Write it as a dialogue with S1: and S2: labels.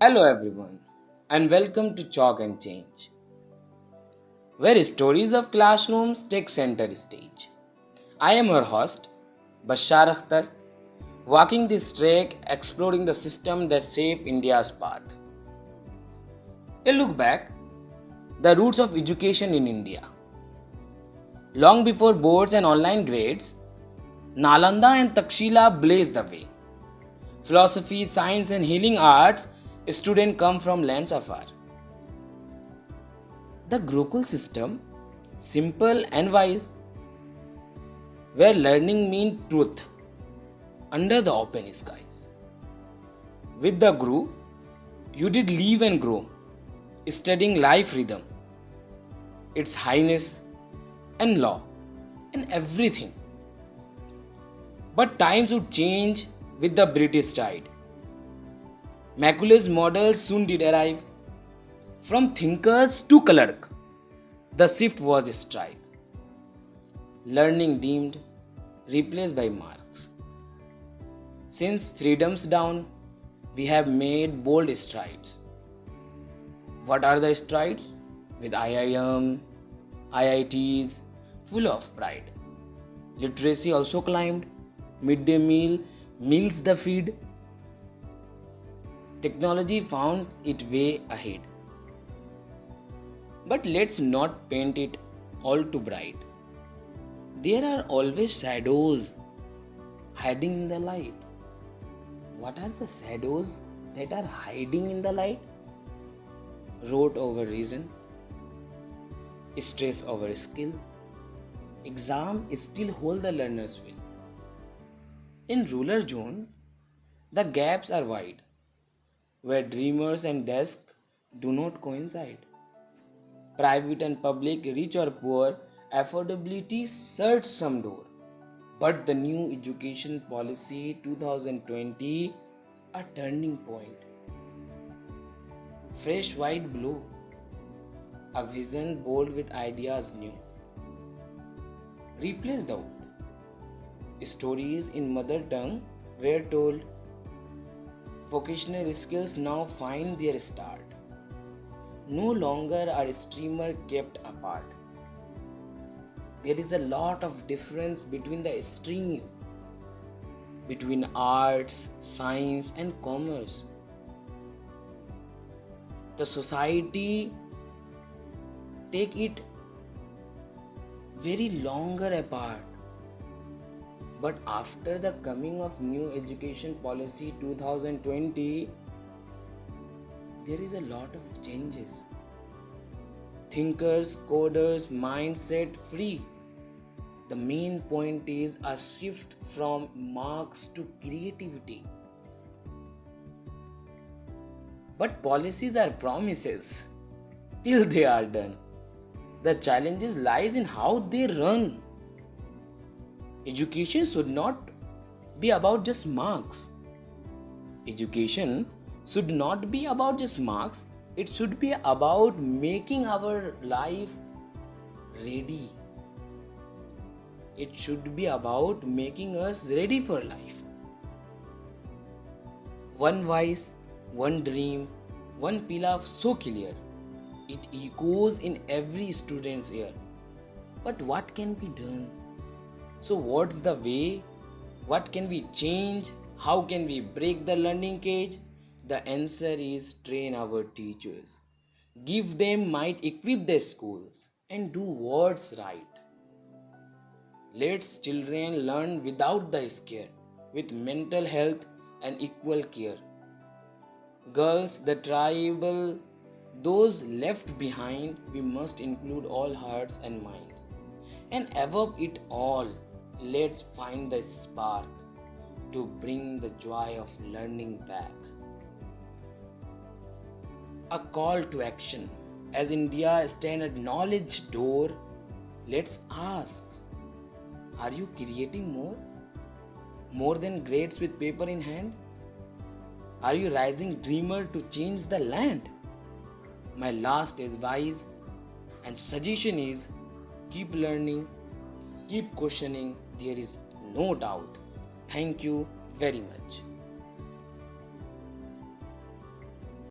S1: Hello everyone and welcome to Chalk and Change, where stories of classrooms take center stage. I am your host, Bashar Akhtar, walking this track exploring the system that shaped India's path. A look back, the roots of education in India. Long before boards and online grades, Nalanda and Takshila blazed the way. Philosophy, science and healing arts students come from lands afar. The Gurukul system, simple and wise, where learning means truth under the open skies. With the Guru, you did live and grow, studying life rhythm, its highness and law and everything. But times would change with the British tide. Macula's model soon did arrive. From thinkers to clerk, the shift was stripe. Learning deemed, replaced by marks. Since freedom's down, we have made bold strides. What are the strides? With IIM, IITs, full of pride. Literacy also climbed. Midday meal, meals the feed. Technology found its way ahead. But let's not paint it all too bright. There are always shadows hiding in the light. What are the shadows that are hiding in the light? Rote over reason, stress over skill. Exam still hold the learner's will. In rural zones, the gaps are wide, where dreamers and desk do not coincide. Private and public, rich or poor, affordability search some door. But the new education policy 2020 a turning point. Fresh white blue, a vision bold with ideas new. Replace the old. Stories in mother tongue were told. Vocational skills now find their start. No longer are streamers kept apart. There is a lot of difference between the stream, between arts, science and commerce. The society take it very longer apart. But after the coming of new education policy 2020, there is a lot of changes. Thinkers, coders, mindset free. The main point is a shift from marks to creativity. But policies are promises till they are done. The challenges lies in how they run. Education should not be about just marks. Education should not be about just marks. It should be about making our life ready. It should be about making us ready for life. One voice, one dream, one pillar so clear. It echoes in every student's ear. But what can be done? So what's the way? What can we change? How can we break the learning cage? The answer is train our teachers. Give them might, equip their schools and do what's right. Let's children learn without the scare, with mental health and equal care. Girls, the tribal, those left behind, we must include all hearts and minds. And above it all, let's find the spark to bring the joy of learning back. A call to action. As India stands at knowledge door, let's ask, are you creating more? More than grades with paper in hand? Are you rising dreamer to change the land? My last advice and suggestion is keep learning, keep questioning, there is no doubt. Thank you very much.